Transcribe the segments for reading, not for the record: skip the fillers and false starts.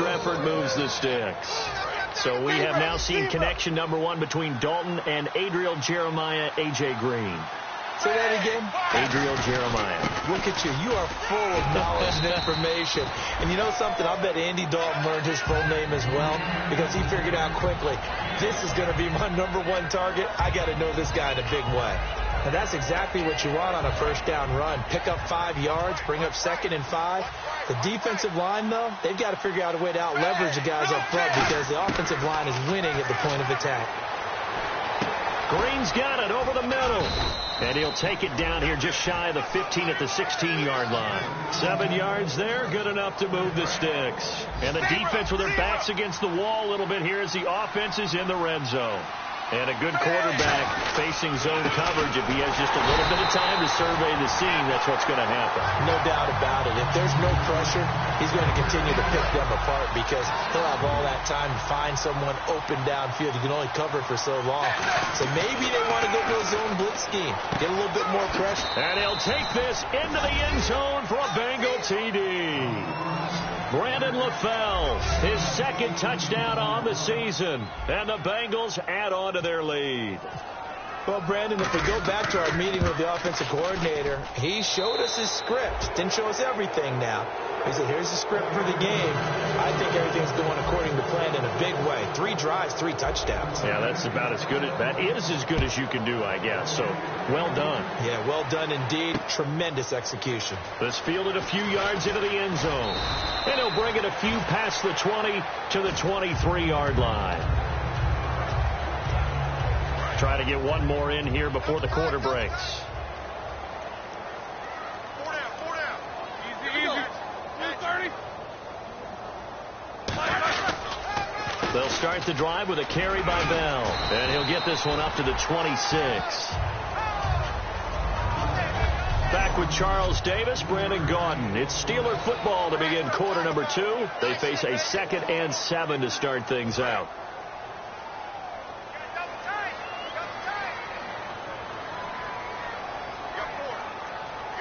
extra effort moves the sticks. So we have now seen connection number 1 between Dalton and Adriel Jeremiah, A.J. Green. Say that again? Adriel Jeremiah. Look at you. You are full of knowledge and information. And you know something? I bet Andy Dalton learned his full name as well because he figured out quickly, this is going to be my number 1 target. I got to know this guy in a big way. And that's exactly what you want on a first down run. Pick up 5 yards, bring up 2nd and 5. The defensive line, though, they've got to figure out a way to out-leverage the guys up front because the offensive line is winning at the point of attack. Green's got it over the middle. And he'll take it down here just shy of the 15 at the 16-yard line. 7 yards there, good enough to move the sticks. And the defense with their backs against the wall a little bit here as the offense is in the red zone. And a good quarterback facing zone coverage. If he has just a little bit of time to survey the scene, that's what's going to happen. No doubt about it. If there's no pressure, he's going to continue to pick them apart because he'll have all that time to find someone open downfield. You can only cover for so long. So maybe they want to go to a zone blitz scheme, get a little bit more pressure. And he'll take this into the end zone for a Bengal TD. Brandon LaFell, his 2nd touchdown on the season. And the Bengals add on to their lead. Well, Brandon, if we go back to our meeting with the offensive coordinator, he showed us his script. Didn't show us everything now. He said, here's the script for the game. I think everything's going according to plan in a big way. 3 drives, 3 touchdowns. Yeah, that's about as good. That is as good as you can do, I guess. So, well done. Yeah, well done indeed. Tremendous execution. This fielded a few yards into the end zone. And he'll bring it a few past the 20 to the 23-yard line. Try to get one more in here before the quarter breaks. 4 down. Easy. 2:30. They'll start the drive with a carry by Bell. And he'll get this one up to the 26. Back with Charles Davis, Brandon Gaudin. It's Steeler football to begin quarter number 2. They face a 2nd and 7 to start things out.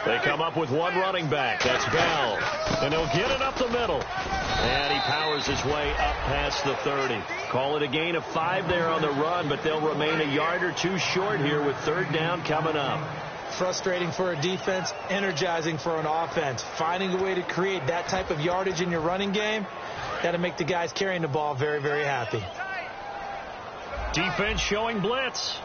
They come up with 1 running back. That's Bell. And he'll get it up the middle. And he powers his way up past the 30. Call it a gain of 5 there on the run, but they'll remain a yard or 2 short here with 3rd down coming up. Frustrating for a defense, energizing for an offense. Finding a way to create that type of yardage in your running game, got to make the guys carrying the ball very, very happy. Defense showing blitz.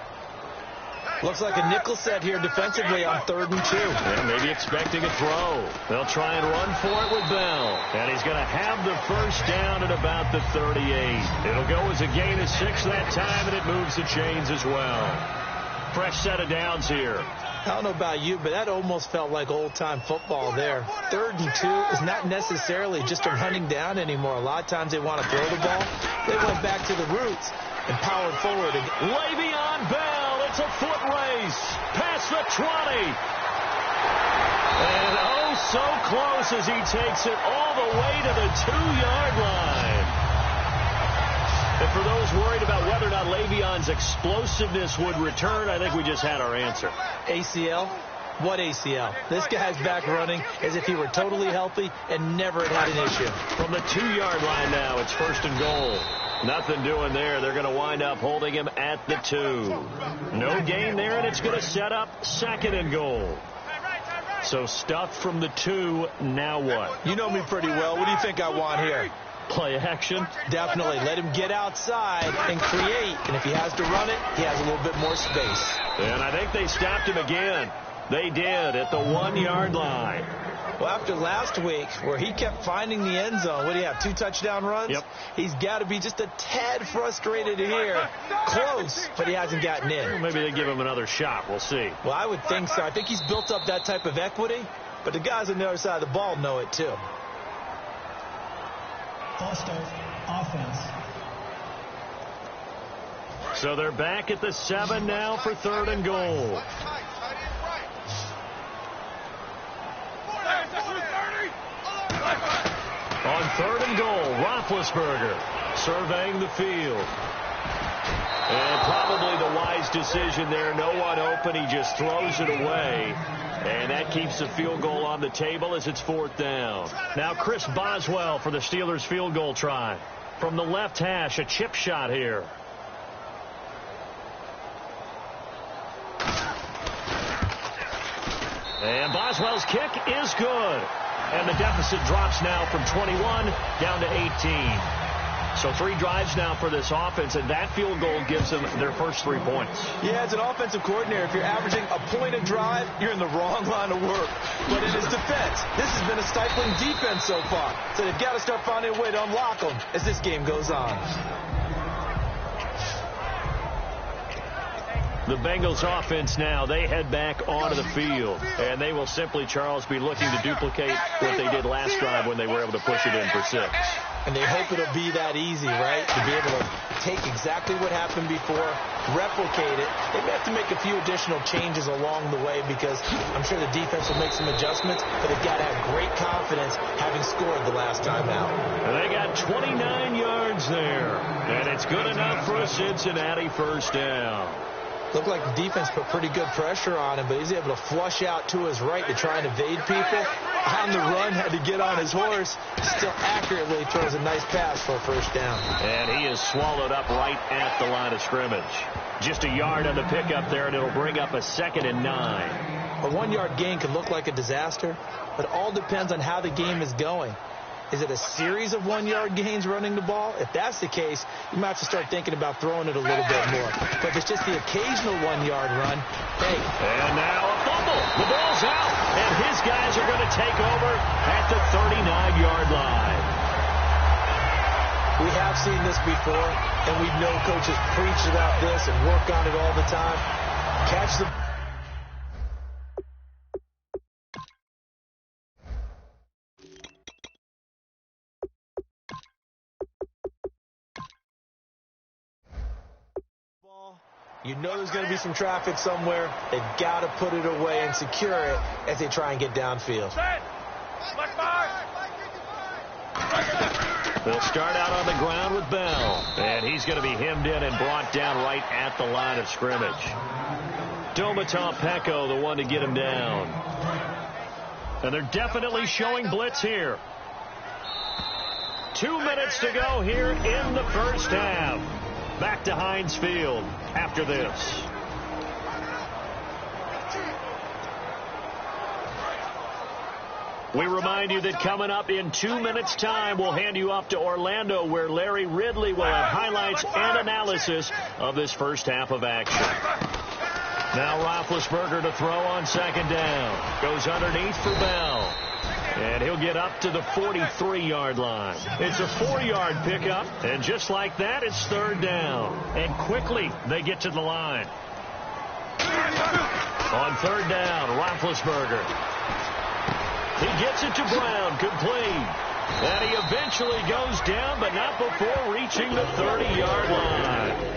Looks like a nickel set here defensively on 3rd and 2. And maybe expecting a throw. They'll try and run for it with Bell. And he's going to have the 1st down at about the 38. It'll go as a gain of 6 that time, and it moves the chains as well. Fresh set of downs here. I don't know about you, but that almost felt like old-time football there. 3rd and 2 is not necessarily just a running down anymore. A lot of times they want to throw the ball. They went back to the roots and powered forward. Le'Veon Bell. It's a foot race past the 20. And oh, so close as he takes it all the way to the 2-yard line. And for those worried about whether or not Le'Veon's explosiveness would return, I think we just had our answer. ACL? What ACL? This guy's back running as if he were totally healthy and never had an issue. From the 2-yard line now, it's 1st and goal. Nothing doing there. They're going to wind up holding him at the 2. No gain there, and it's going to set up 2nd and goal. So stuff from the 2. Now what? You know me pretty well. What do you think I want here? Play action? Definitely. Let him get outside and create. And if he has to run it, he has a little bit more space. And I think they stopped him again. They did at the 1-yard line. Well, after last week where he kept finding the end zone, what do you have, 2 touchdown runs? Yep. He's got to be just a tad frustrated here. Close, but he hasn't gotten in. Well, maybe they give him another shot. We'll see. Well, I would think so. I think he's built up that type of equity, but the guys on the other side of the ball know it too. False start, offense. So they're back at the 7 now for 3rd and goal. On 3rd and goal, Roethlisberger surveying the field. And probably the wise decision there. No one open. He just throws it away. And that keeps the field goal on the table as it's 4th down. Now Chris Boswell for the Steelers field goal try. From the left hash, a chip shot here. And Boswell's kick is good. And the deficit drops now from 21 down to 18. So 3 drives now for this offense, and that field goal gives them their first 3 points. Yeah, as an offensive coordinator, if you're averaging a point a drive, you're in the wrong line of work. But in his defense, this has been a stifling defense so far. So they've got to start finding a way to unlock them as this game goes on. The Bengals offense now, they head back onto the field. And they will simply, Charles, be looking to duplicate what they did last drive when they were able to push it in for 6. And they hope it'll be that easy, right? To be able to take exactly what happened before, replicate it. They may have to make a few additional changes along the way because I'm sure the defense will make some adjustments, but they've got to have great confidence having scored the last time out. And they got 29 yards there. And it's good enough for a Cincinnati first down. Looked like the defense put pretty good pressure on him, but he's able to flush out to his right to try and evade people. On the run, had to get on his horse. Still accurately throws a nice pass for a first down. And he is swallowed up right at the line of scrimmage. Just a yard on the pickup there, and it'll bring up a 2nd and 9. A 1-yard gain could look like a disaster, but it all depends on how the game is going. Is it a series of 1-yard gains running the ball? If that's the case, you might have to start thinking about throwing it a little bit more. But if it's just the occasional 1-yard run, hey. And now a fumble. The ball's out. And his guys are going to take over at the 39-yard line. We have seen this before, and we know coaches preach about this and work on it all the time. Catch the... You know there's going to be some traffic somewhere. They've got to put it away and secure it as they try and get downfield. They'll start out on the ground with Bell. And he's going to be hemmed in and brought down right at the line of scrimmage. Domata Peko, the one to get him down. And they're definitely showing blitz here. 2 minutes to go here in the first half. Back to Heinz Field after this. We remind you that coming up in 2 minutes' time, we'll hand you off to Orlando, where Larry Ridley will have highlights and analysis of this first half of action. Now Roethlisberger to throw on 2nd down. Goes underneath for Bell. And he'll get up to the 43-yard line. It's a 4-yard pickup, and just like that, it's 3rd down. And quickly, they get to the line. On 3rd down, Roethlisberger. He gets it to Brown, complete. And he eventually goes down, but not before reaching the 30-yard line.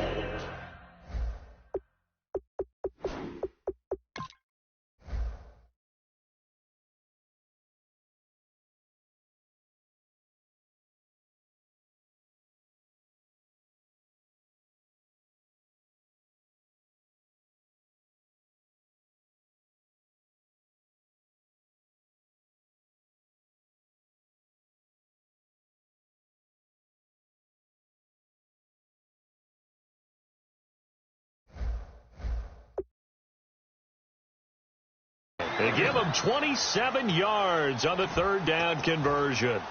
They give him 27 yards on the 3rd down conversion.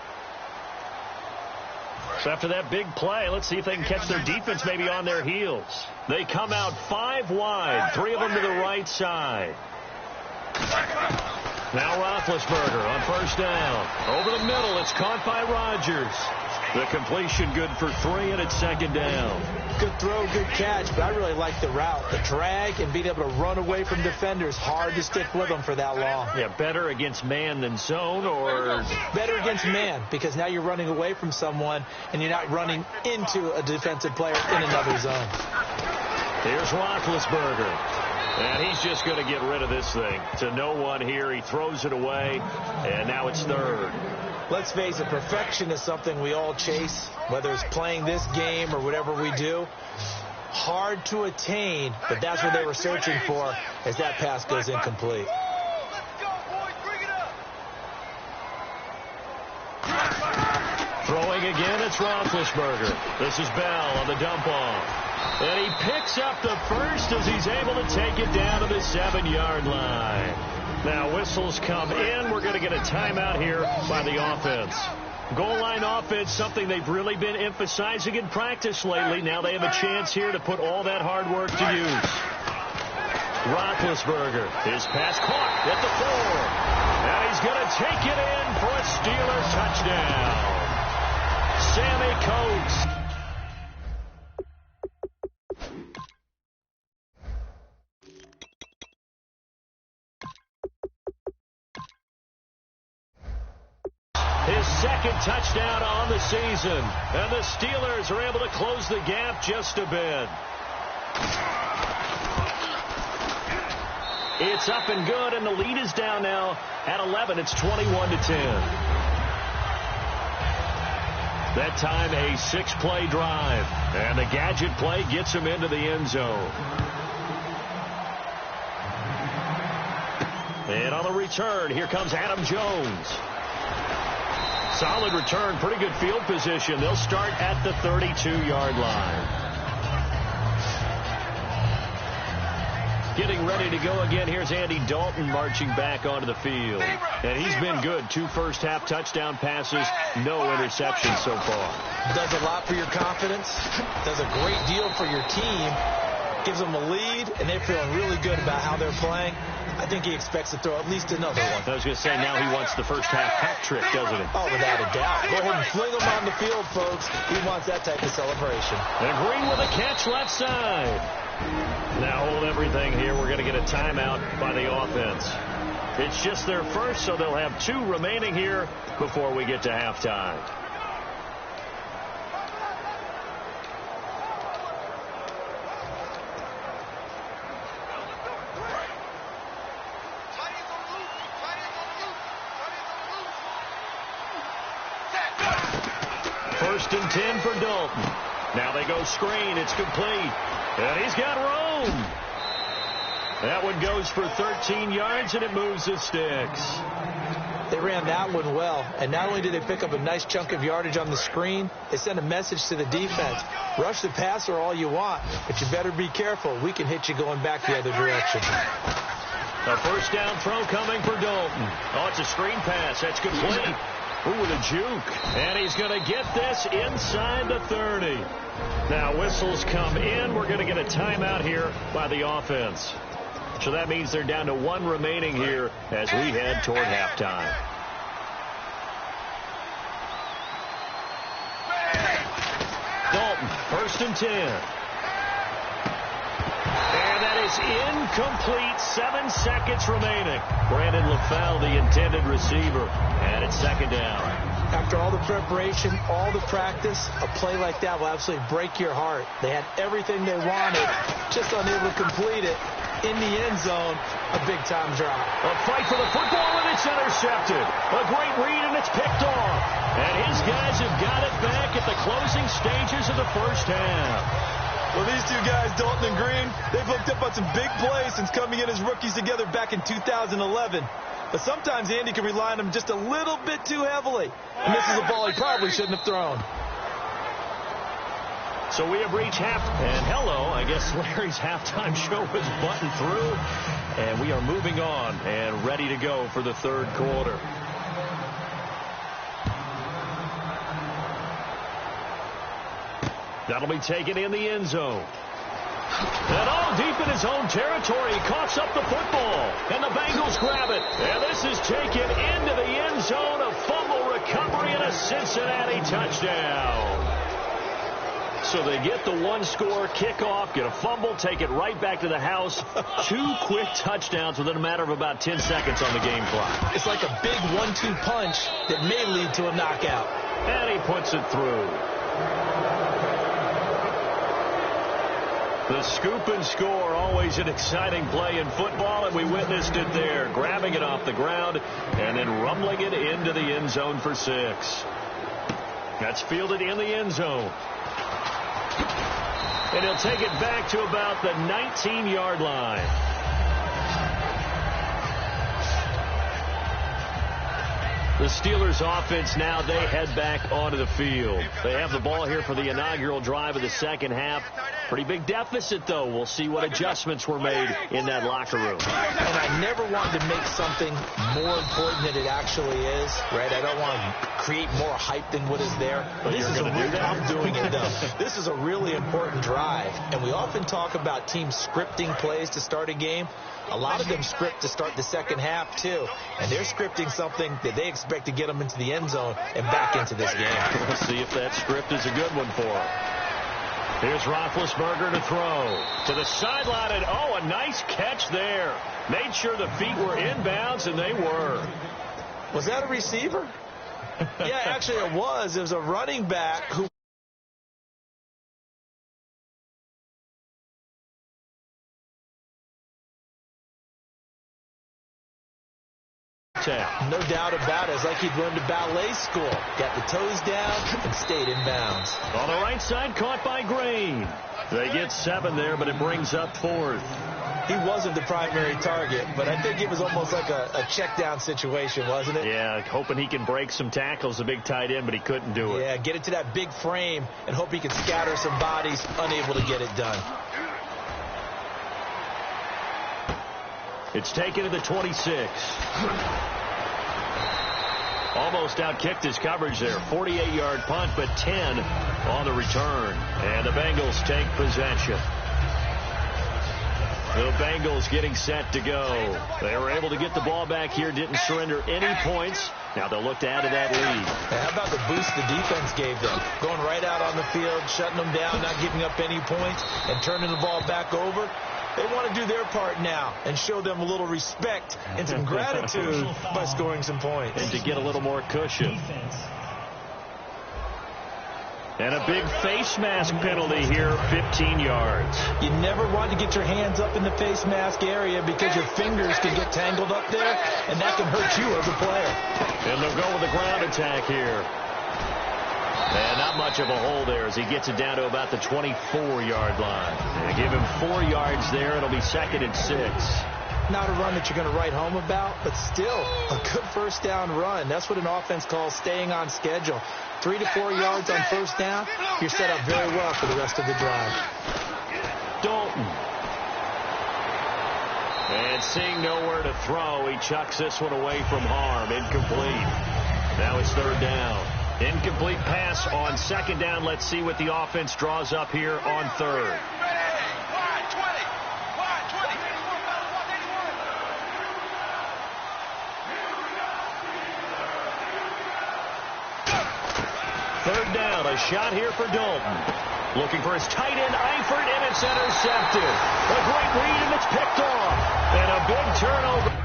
So after that big play, let's see if they can catch their defense maybe on their heels. They come out 5 wide, 3 of them to the right side. Now Roethlisberger on 1st down. Over the middle, it's caught by Rodgers. The completion good for 3, and it's 2nd down. Good throw, good catch, but I really like the route. The drag and being able to run away from defenders. Hard to stick with them for that long. Yeah, better against man than zone, or? Better against man, because now you're running away from someone, and you're not running into a defensive player in another zone. Here's Roethlisberger. And he's just going to get rid of this thing. To no one here. He throws it away, and now it's 3rd. Let's face it, perfection is something we all chase, whether it's playing this game or whatever we do. Hard to attain, but that's what they were searching for as that pass goes incomplete. Throwing again, it's Roethlisberger. This is Bell on the dump off. And he picks up the first as he's able to take it down to the 7-yard line. Now whistles come in. We're going to get a timeout here by the offense. Goal line offense, something they've really been emphasizing in practice lately. Now they have a chance here to put all that hard work to use. Roethlisberger, his pass caught at the 4. And he's going to take it in for a Steelers touchdown. Sammy Coates. His second touchdown on the season. And the Steelers are able to close the gap just a bit. It's up and good, and the lead is down now at 11. It's 21-10. That time a 6-play drive. And the gadget play gets him into the end zone. And on the return, here comes Adam Jones. Solid return, pretty good field position. They'll start at the 32-yard line. Getting ready to go again. Here's Andy Dalton marching back onto the field. And he's been good. 2 first-half touchdown passes, no interceptions so far. Does a lot for your confidence. Does a great deal for your team. Gives them a lead, and they're feeling really good about how they're playing. I think he expects to throw at least another one. I was going to say, now he wants the first-half hat trick, doesn't he? Oh, without a doubt. Go ahead and fling him on the field, folks. He wants that type of celebration. And Green with a catch left side. Now hold everything here. We're going to get a timeout by the offense. It's just their first, so they'll have 2 remaining here before we get to halftime. First and 10 for Dalton. Now they go screen. It's complete. And he's got room. That one goes for 13 yards, and it moves the sticks. They ran that one well, and not only did they pick up a nice chunk of yardage on the screen, they sent a message to the defense. Rush the passer all you want, but you better be careful. We can hit you going back the other direction. A first down throw coming for Dalton. Oh, it's a screen pass. That's complete. Ooh, with a juke. And he's going to get this inside the 30. Now whistles come in. We're going to get a timeout here by the offense. So that means they're down to 1 remaining here as we head toward halftime. Dalton, first and 10. And that is incomplete. 7 seconds remaining. Brandon LaFell, the intended receiver. And it's second down. After all the preparation, all the practice, a play like that will absolutely break your heart. They had everything they wanted, just unable to complete it. In the end zone, a big-time drop. A fight for the football, and it's intercepted. A great read, and it's picked off. And his guys have got it back at the closing stages of the first half. Well, these 2 guys, Dalton and Green, they've hooked up on some big plays since coming in as rookies together back in 2011. But sometimes Andy can rely on them just a little bit too heavily. And this is a ball he probably shouldn't have thrown. So we have reached half, and hello, I guess Larry's halftime show was buttoned through, and we are moving on and ready to go for the third quarter. That'll be taken in the end zone. And all deep in his own territory, he coughs up the football, and the Bengals grab it. And this is taken into the end zone, a fumble recovery and a Cincinnati touchdown. So they get the 1-score kickoff, get a fumble, take it right back to the house. 2 quick touchdowns within a matter of about 10 seconds on the game clock. It's like a big 1-2 punch that may lead to a knockout. And he puts it through. The scoop and score, always an exciting play in football, and we witnessed it there, grabbing it off the ground and then rumbling it into the end zone for 6. That's fielded in the end zone. And he'll take it back to about the 19-yard line. The Steelers offense now, they head back onto the field. They have the ball here for the inaugural drive of the second half. Pretty big deficit, though. We'll see what adjustments were made in that locker room. And I never wanted to make something more important than it actually is, right? I don't want to create more hype than what is there. But this you're is going to do that? I'm doing it, though. This is a really important drive. And we often talk about teams scripting plays to start a game. A lot of them script to start the second half, too. And they're scripting something that they expect to get them into the end zone and back into this game. We'll see if that script is a good one for them. Here's Roethlisberger to throw. To the sideline, and a nice catch there. Made sure the feet were inbounds, and they were. Was that a receiver? Yeah, actually it was. It was a running back who... No doubt about it. It's like he'd learned to ballet school. Got the toes down and stayed in bounds. On the right side, caught by Green. They get 7 there, but it brings up 4th. He wasn't the primary target, but I think it was almost like a check down situation, wasn't it? Yeah, hoping he can break some tackles, the big tight end, but he couldn't do it. Yeah, get it to that big frame and hope he can scatter some bodies, unable to get it done. It's taken to the 26. Almost outkicked his coverage there. 48-yard punt, but 10 on the return. And the Bengals take possession. The Bengals getting set to go. They were able to get the ball back here, didn't surrender any points. Now they'll look to add to that lead. How about the boost the defense gave them? Going right out on the field, shutting them down, not giving up any points, and turning the ball back over. They want to do their part now and show them a little respect and some gratitude by scoring some points. And to get a little more cushion. And a big face mask penalty here, 15 yards. You never want to get your hands up in the face mask area because your fingers can get tangled up there, and that can hurt you as a player. And they'll go with the ground attack here. And not much of a hole there as he gets it down to about the 24-yard line. They give him 4 yards there. It'll be 2nd and 6. Not a run that you're going to write home about, but still a good first down run. That's what an offense calls staying on schedule. 3 to 4 yards on first down, you're set up very well for the rest of the drive. Dalton. And seeing nowhere to throw, he chucks this one away from harm. Incomplete. Now it's 3rd down. Incomplete pass on 2nd down. Let's see what the offense draws up here on 3rd. Third down, a shot here for Dalton. Looking for his tight end, Eifert, and it's intercepted. A great read, and it's picked off. And a big turnover.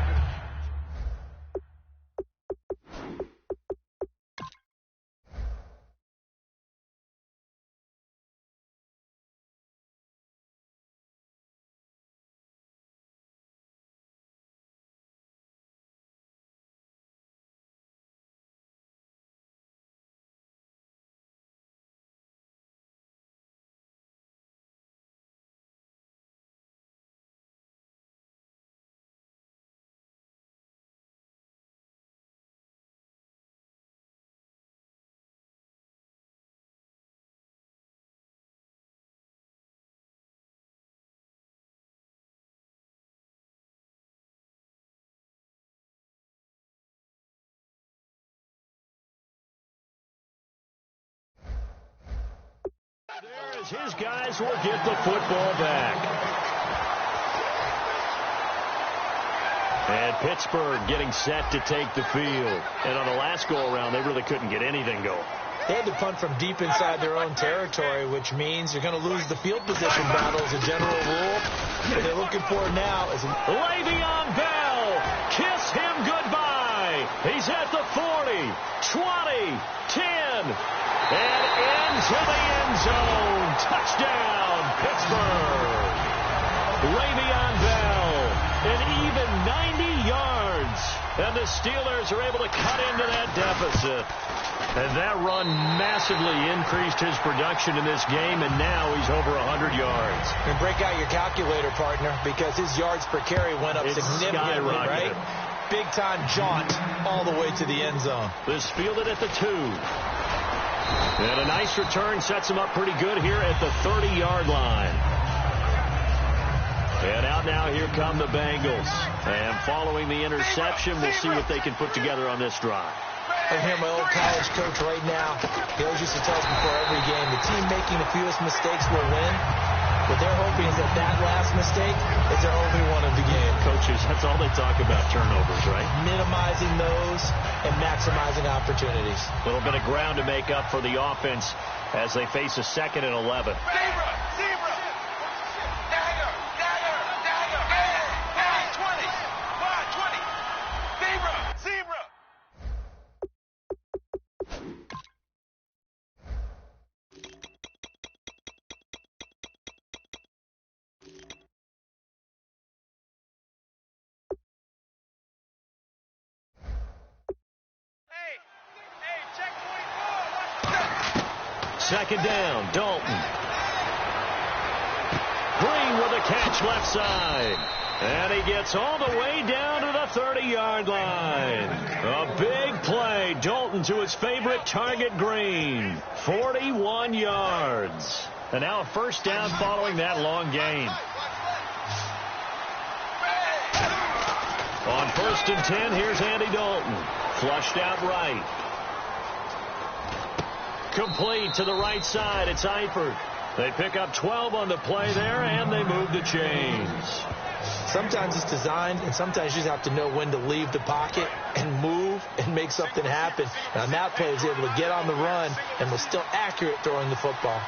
There as his guys will get the football back. And Pittsburgh getting set to take the field. And on the last go-around, they really couldn't get anything going. They had to punt from deep inside their own territory, which means you're going to lose the field position battle as a general rule. What they're looking for now is Le'Veon Bell. Kiss him goodbye. He's at the 40, 20, 10, and into the end zone. Touchdown. Touchdown, Pittsburgh. Le'Veon Bell, an even 90 yards. And the Steelers are able to cut into that deficit. And that run massively increased his production in this game, and now he's over 100 yards. And break out your calculator, partner, because his yards per carry went up significantly, right? Big-time jaunt all the way to the end zone. This fielded at the 2. And a nice return sets him up pretty good here at the 30-yard line. And out now, here come the Bengals. And following the interception, we'll see what they can put together on this drive. I hear my old college coach right now. He always used to tell us before every game, the team making the fewest mistakes will win. What they're hoping is that last mistake is their only one of the game. Coaches, that's all they talk about, turnovers, right? Minimizing those and maximizing opportunities. A little bit of ground to make up for the offense as they face a 2nd and 11. Second down, Dalton. Green with a catch left side. And he gets all the way down to the 30-yard line. A big play. Dalton to his favorite target, Green. 41 yards. And now a first down following that long gain. On 1st and 10, here's Andy Dalton. Flushed out right. Complete to the right side. It's Eifert. They pick up 12 on the play there, and they move the chains. Sometimes it's designed, and sometimes you just have to know when to leave the pocket and move and make something happen. And on that play, he was able to get on the run and was still accurate throwing the football.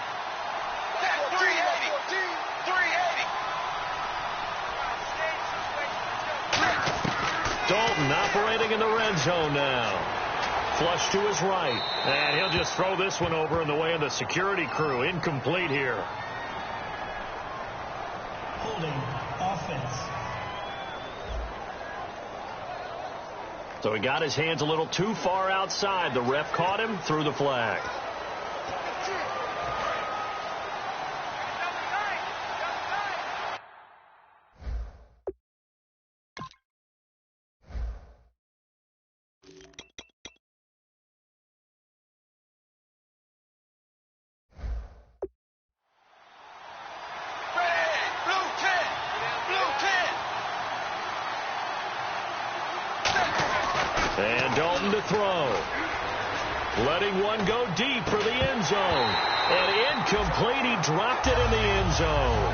380. Dalton operating in the red zone now. Flush to his right. And he'll just throw this one over in the way of the security crew. Incomplete here. Holding offense. So he got his hands a little too far outside. The ref caught him, threw the flag. And Dalton to throw. Letting one go deep for the end zone. And incomplete. He dropped it in the end zone.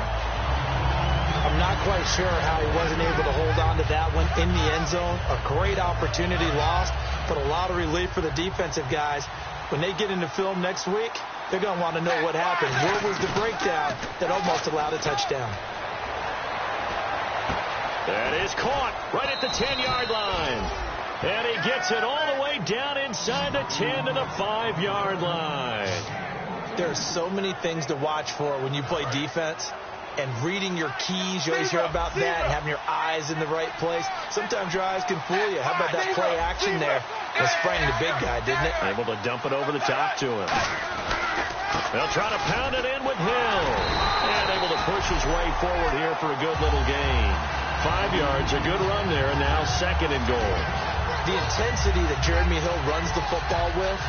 I'm not quite sure how he wasn't able to hold on to that one in the end zone. A great opportunity lost, but a lot of relief for the defensive guys. When they get into film next week, they're going to want to know what happened. Where was the breakdown that almost allowed a touchdown? That is caught right at the 10-yard line. And he gets it all the way down inside the 10 to the 5-yard line. There's so many things to watch for when you play defense. And reading your keys, you always hear about that, having your eyes in the right place. Sometimes your eyes can fool you. How about that play action there? It sprang the big guy, didn't it? Able to dump it over the top to him. They'll try to pound it in with Hill. And able to push his way forward here for a good little gain. 5 yards, a good run there, and now 2nd and goal. The intensity that Jeremy Hill runs the football with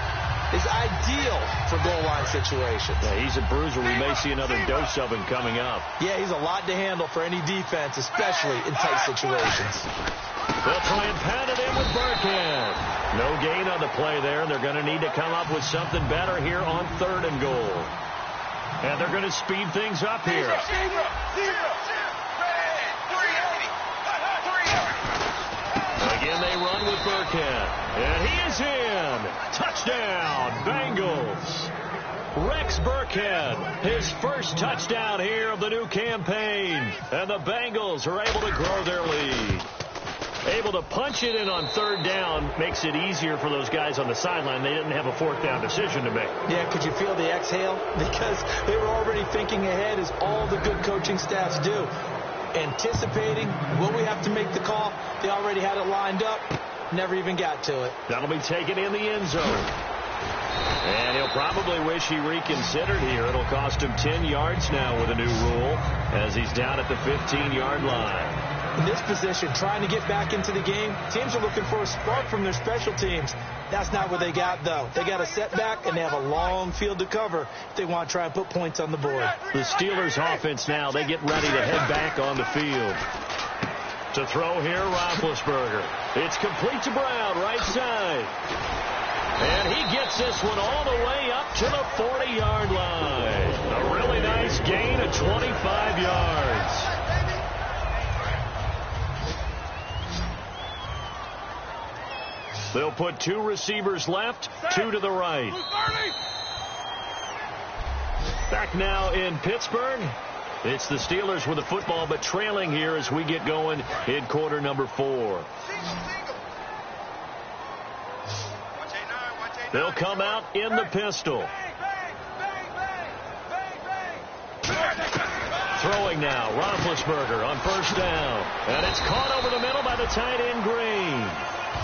is ideal for goal line situations. Yeah, he's a bruiser. We may see another dose of him coming up. Yeah, he's a lot to handle for any defense, especially in tight situations. They'll try and pound it in with Burkhead. No gain on the play there, and they're going to need to come up with something better here on 3rd and goal. And they're going to speed things up here. Again, they run with Burkhead. And he is in. Touchdown, Bengals. Rex Burkhead, his first touchdown here of the new campaign. And the Bengals are able to grow their lead. Able to punch it in on third down makes it easier for those guys on the sideline. They didn't have a fourth down decision to make. Yeah, could you feel the exhale? Because they were already thinking ahead, as all the good coaching staffs do. Anticipating, will we have to make the call? They already had it lined up. Never even got to it. That'll be taken in the end zone. And he'll probably wish he reconsidered here. It'll cost him 10 yards now with a new rule as he's down at the 15-yard line. In this position, trying to get back into the game, teams are looking for a spark from their special teams. That's not what they got, though. They got a setback, and they have a long field to cover if they want to try and put points on the board. The Steelers' offense now, they get ready to head back on the field. To throw here, Roethlisberger. It's complete to Brown, right side. And he gets this one all the way up to the 40-yard line. A really nice gain of 25 yards. They'll put two receivers left, two to the right. Back now in Pittsburgh. It's the Steelers with the football, but trailing here as we get going in quarter number 4. They'll come out in the pistol. Throwing now, Roethlisberger on first down. And it's caught over the middle by the tight end Green.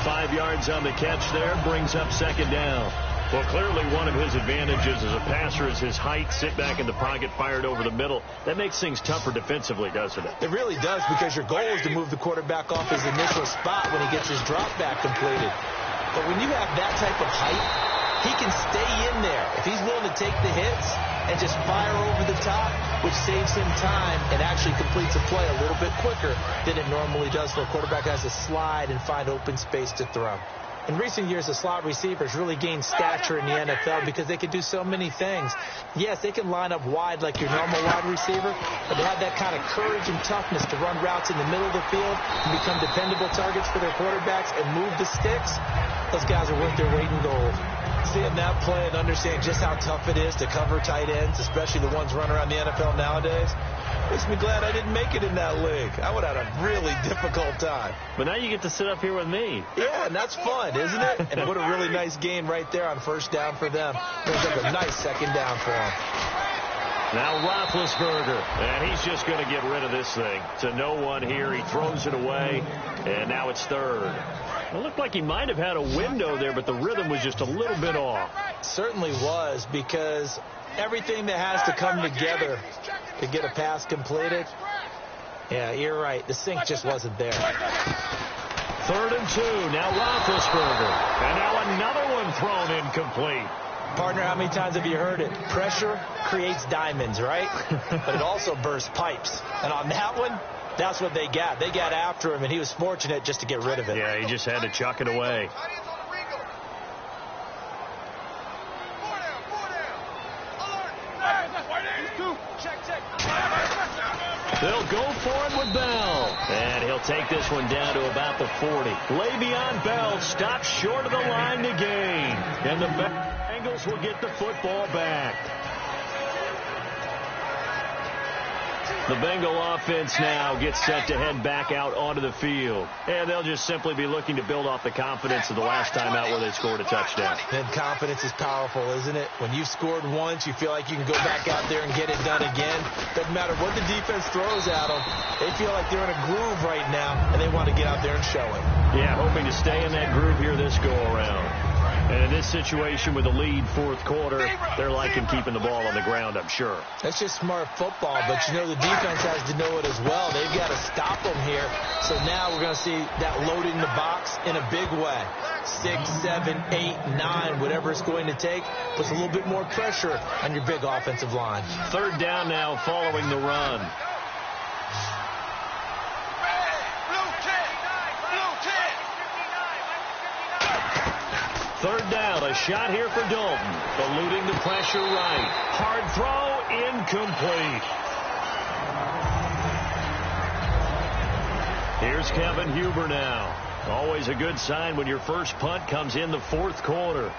5 yards on the catch there, brings up second down. Well, clearly one of his advantages as a passer is his height. Sit back in the pocket, fired over the middle. That makes things tougher defensively, doesn't it? It really does, because your goal is to move the quarterback off his initial spot when he gets his drop back completed. But when you have that type of height, he can stay in there. If he's willing to take the hits and just fire over the top, which saves him time and actually completes a play a little bit quicker than it normally does for a quarterback that has to slide and find open space to throw. In recent years, the slot receivers really gained stature in the NFL because they can do so many things. Yes, they can line up wide like your normal wide receiver, but they have that kind of courage and toughness to run routes in the middle of the field and become dependable targets for their quarterbacks and move the sticks. Those guys are worth their weight in gold. Seeing that play and understanding just how tough it is to cover tight ends, especially the ones running around the NFL nowadays, makes me glad I didn't make it in that league. I would have had a really difficult time. But now you get to sit up here with me. Yeah, and that's fun, isn't it? And what a really nice gain right there on first down for them. Brings up a nice second down for them. Now Roethlisberger, and he's just going to get rid of this thing. To no one here. He throws it away, and now it's third. It looked like he might have had a window there, but the rhythm was just a little bit off. Certainly was, because everything that has to come together to get a pass completed, yeah, you're right. The sync just wasn't there. 3rd and 2. Now Roethlisberger. And now another one thrown incomplete. Partner, how many times have you heard it? Pressure creates diamonds, right? But it also bursts pipes. And on that one, that's what they got. They got after him, and he was fortunate just to get rid of it. Yeah, he just had to chuck it away. They'll go for it with Bell. And he'll take this one down to about the 40. Le'Veon Bell stops short of the line to gain. And the Bengals will get the football back. The Bengal offense now gets set to head back out onto the field. And they'll just simply be looking to build off the confidence of the last time out where they scored a touchdown. And confidence is powerful, isn't it? When you've scored once, you feel like you can go back out there and get it done again. Doesn't matter what the defense throws at them. They feel like they're in a groove right now, and they want to get out there and show it. Yeah, hoping to stay in that groove here this go-around. And in this situation with the lead, fourth quarter, they're liking keeping the ball on the ground, I'm sure. That's just smart football, but you know the defense has to know it as well. They've got to stop them here. So now we're going to see that loading the box in a big way. 6, 7, 8, 9, whatever it's going to take, puts a little bit more pressure on your big offensive line. 3rd down now following the run. Third down, a shot here for Dalton. Eluding the pressure right. Hard throw, incomplete. Here's Kevin Huber now. Always a good sign when your first punt comes in the fourth quarter.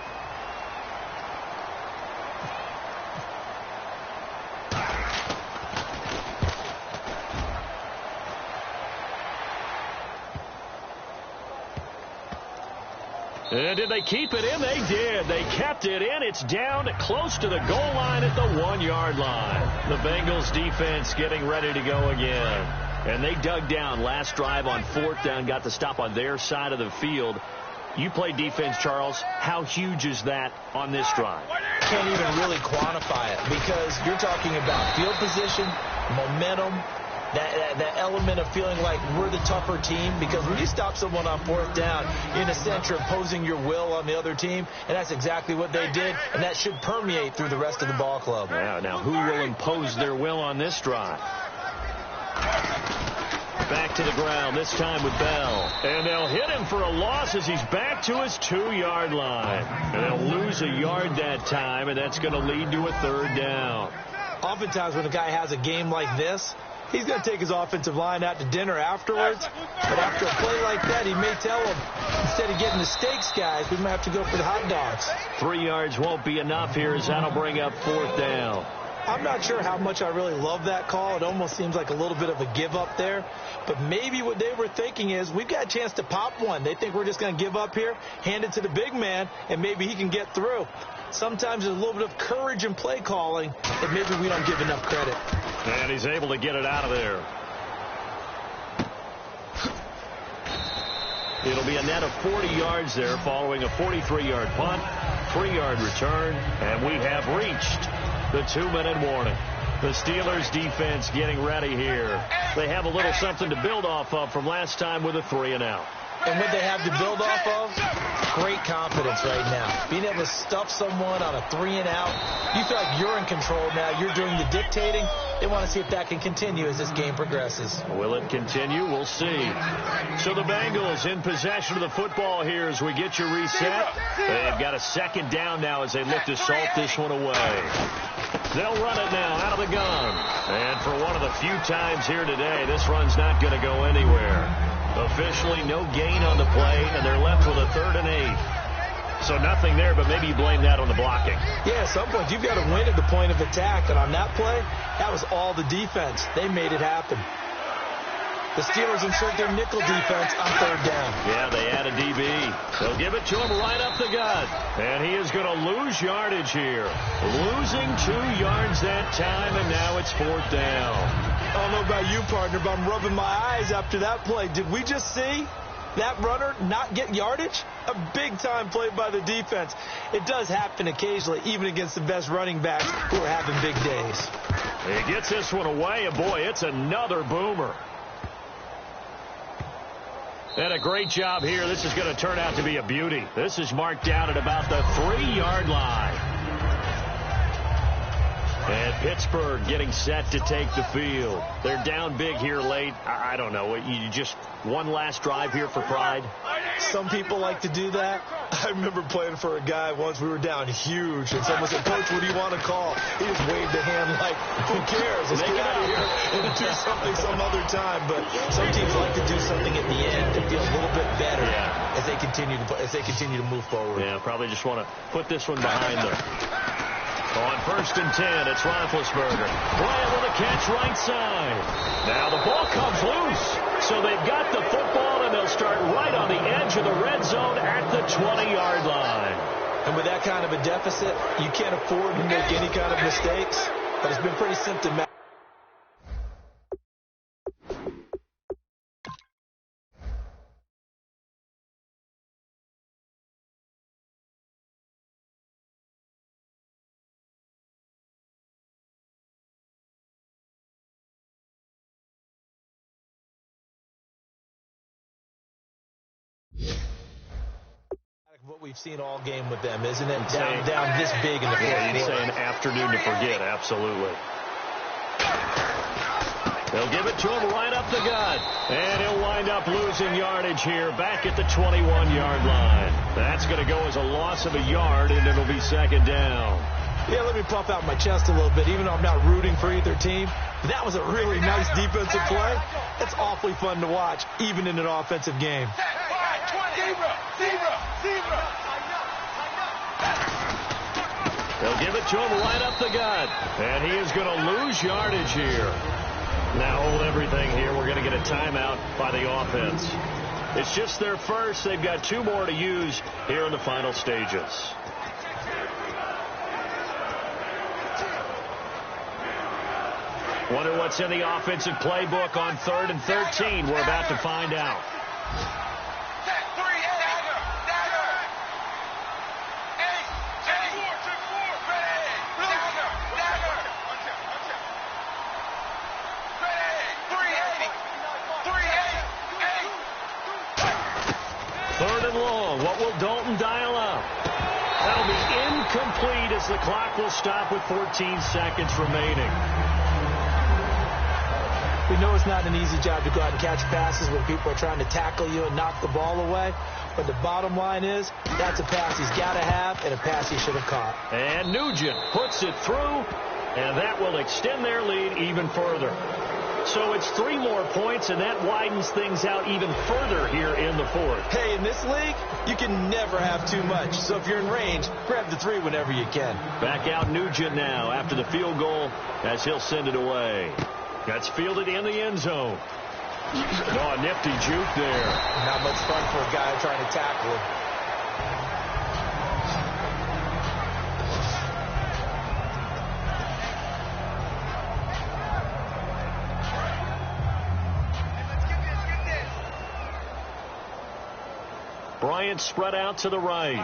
And did they keep it in? They did. They kept it in. It's down close to the goal line at the 1-yard line. The Bengals defense getting ready to go again. And they dug down last drive on 4th down, got the stop on their side of the field. You play defense, Charles. How huge is that on this drive? Can't even really quantify it because you're talking about field position, momentum, that element of feeling like we're the tougher team, because when you stop someone on 4th down, in a sense you're imposing your will on the other team, and that's exactly what they did, and that should permeate through the rest of the ball club. Yeah, now who will impose their will on this drive? Back to the ground, this time with Bell. And they'll hit him for a loss as he's back to his 2-yard line. And they'll lose a yard that time, and that's going to lead to a 3rd down. Oftentimes when a guy has a game like this, he's going to take his offensive line out to dinner afterwards. But after a play like that, he may tell them, instead of getting the steaks, guys, we might have to go for the hot dogs. 3 yards won't be enough here as that'll bring up 4th down. I'm not sure how much I really love that call. It almost seems like a little bit of a give up there. But maybe what they were thinking is, we've got a chance to pop one. They think we're just going to give up here, hand it to the big man, and maybe he can get through. Sometimes there's a little bit of courage in play calling that maybe we don't give enough credit. And he's able to get it out of there. It'll be a net of 40 yards there following a 43-yard punt, 3-yard return, and we have reached the 2-minute warning. The Steelers defense getting ready here. They have a little something to build off of from last time with a 3-and-out. And what they have to build off of, great confidence right now. Being able to stuff someone on a 3-and-out, you feel like you're in control now. You're doing the dictating. They want to see if that can continue as this game progresses. Will it continue? We'll see. So the Bengals in possession of the football here as we get you reset. They've got a 2nd down now as they look to salt this one away. They'll run it now out of the gun. And for one of the few times here today, this run's not going to go anywhere. Officially no gain on the play, and they're left with a 3rd and 8. So nothing there, but maybe you blame that on the blocking. Yeah, at some point you've got to win at the point of attack, and on that play, that was all the defense. They made it happen. The Steelers insert their nickel defense on 3rd down. Yeah, they add a DB. They'll give it to him right up the gut. And he is going to lose yardage here. Losing 2 yards that time, and now it's 4th down. I don't know about you, partner, but I'm rubbing my eyes after that play. Did we just see that runner not get yardage? A big-time play by the defense. It does happen occasionally, even against the best running backs who are having big days. He gets this one away, and boy, it's another boomer. And a great job here. This is going to turn out to be a beauty. This is marked down at about the 3-yard line. And Pittsburgh getting set to take the field. They're down big here late. I don't know. You just one last drive here for pride? Some people like to do that. I remember playing for a guy once. We were down huge, and someone said, "Coach, what do you want to call?" He just waved a hand like, "Who cares? Let's get out of here and do something some other time." But some teams like to do something at the end to feel a little bit better as they continue to move forward. Yeah, probably just want to put this one behind them. On 1st and 10, it's Roethlisberger. Bryant with a catch right side. Now the ball comes loose. So they've got the football, and they'll start right on the edge of the red zone at the 20-yard line. And with that kind of a deficit, you can't afford to make any kind of mistakes. But it's been pretty symptomatic. What we've seen all game with them, isn't it? Down this big in the fourth quarter. You'd say an afternoon to forget, absolutely. They'll give it to him right up the gut. And he'll wind up losing yardage here back at the 21-yard line. That's going to go as a loss of a yard, and it'll be 2nd down. Yeah, let me puff out my chest a little bit, even though I'm not rooting for either team. That was a really nice defensive play. It's awfully fun to watch, even in an offensive game. They'll give it to him right up the gut. And he is going to lose yardage here. Now hold everything here. We're going to get a timeout by the offense. It's just their first. They've got 2 more to use here in the final stages. Wonder what's in the offensive playbook on 3rd and 13. We're about to find out. Dial up. That'll be incomplete as the clock will stop with 14 seconds remaining. We know it's not an easy job to go out and catch passes when people are trying to tackle you and knock the ball away. But the bottom line is, that's a pass he's got to have and a pass he should have caught. And Nugent puts it through, and that will extend their lead even further. So it's 3 more points, and that widens things out even further here in the 4th. Hey, in this league, you can never have too much. So if you're in range, grab the 3 whenever you can. Back out Nugent now after the field goal as he'll send it away. That's fielded in the end zone. Oh, a nifty juke there. Not much fun for a guy trying to tackle him. Bryant spread out to the right.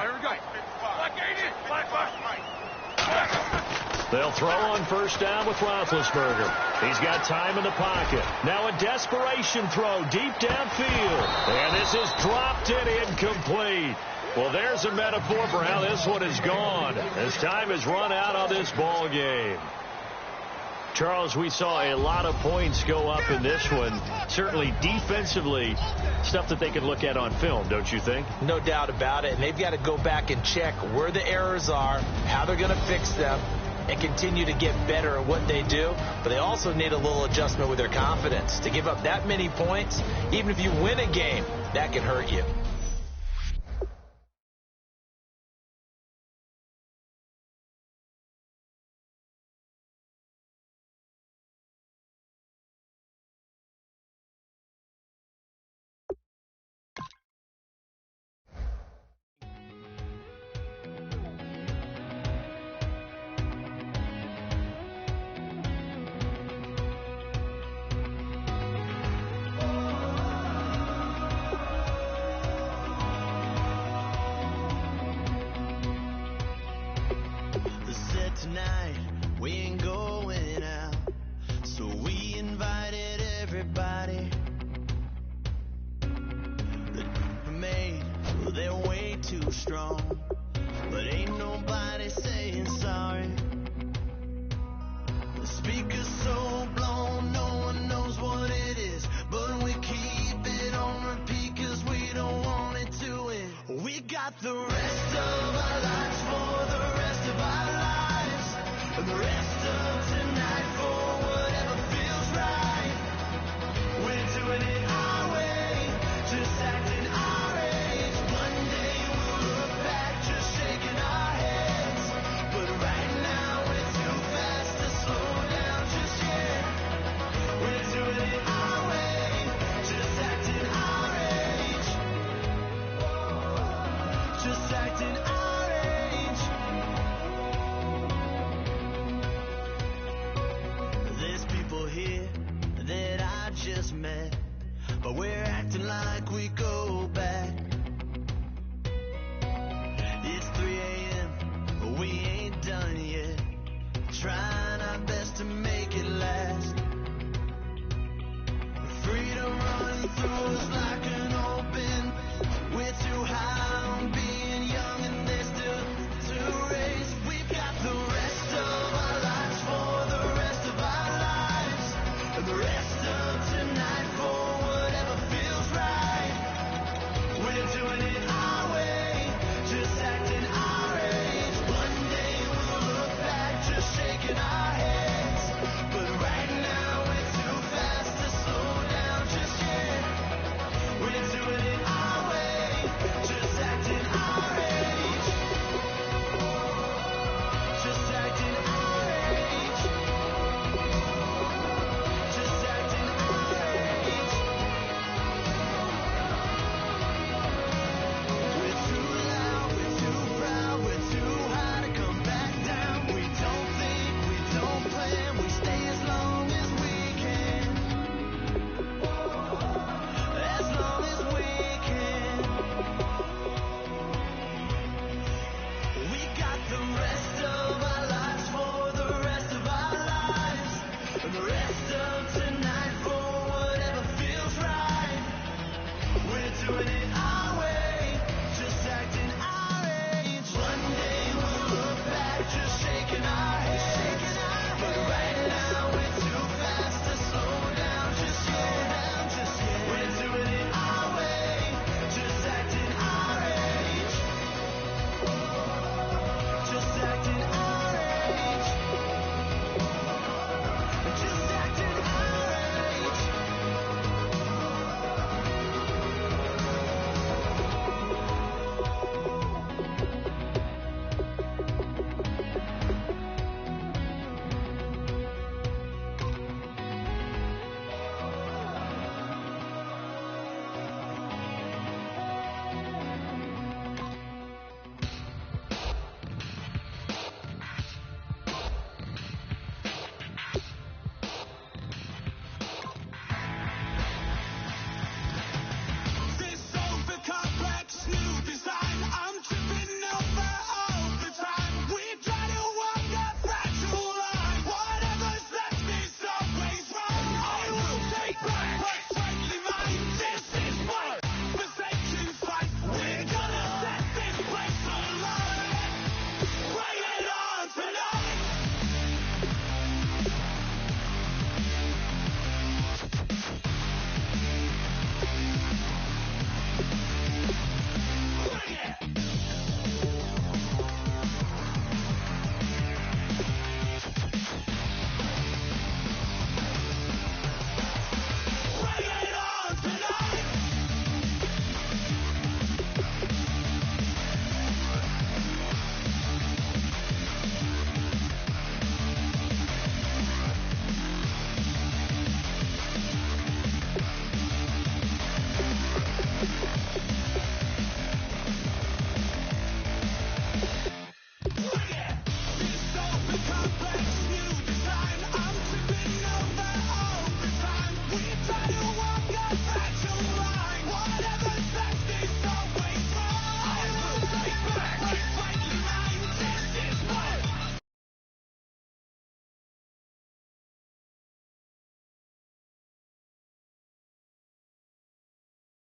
They'll throw on first down with Roethlisberger. He's got time in the pocket. Now a desperation throw deep downfield. And this is dropped and incomplete. Well, there's a metaphor for how this one is gone. As time has run out on this ball game. Charles, we saw a lot of points go up in this one. Certainly defensively, stuff that they can look at on film, don't you think? No doubt about it. And they've got to go back and check where the errors are, how they're going to fix them, and continue to get better at what they do. But they also need a little adjustment with their confidence. To give up that many points, even if you win a game, that can hurt you. Tonight we ain't going out, so we invited everybody. The made, well, they're way too strong, but ain't nobody saying sorry. The speaker's so blown, no one knows what it is, but we keep it on repeat 'cause we don't want it to end. We got the rest of our lives for the rest of our lives. And the rest of tonight for whatever feels right. We're doing it our way, just acting our age. One day we'll look back just shaking our heads. But right now we're too fast to slow down just yet. We're doing it our way, just acting our age. Just acting our age. There's people here that I just met, but we're acting like we go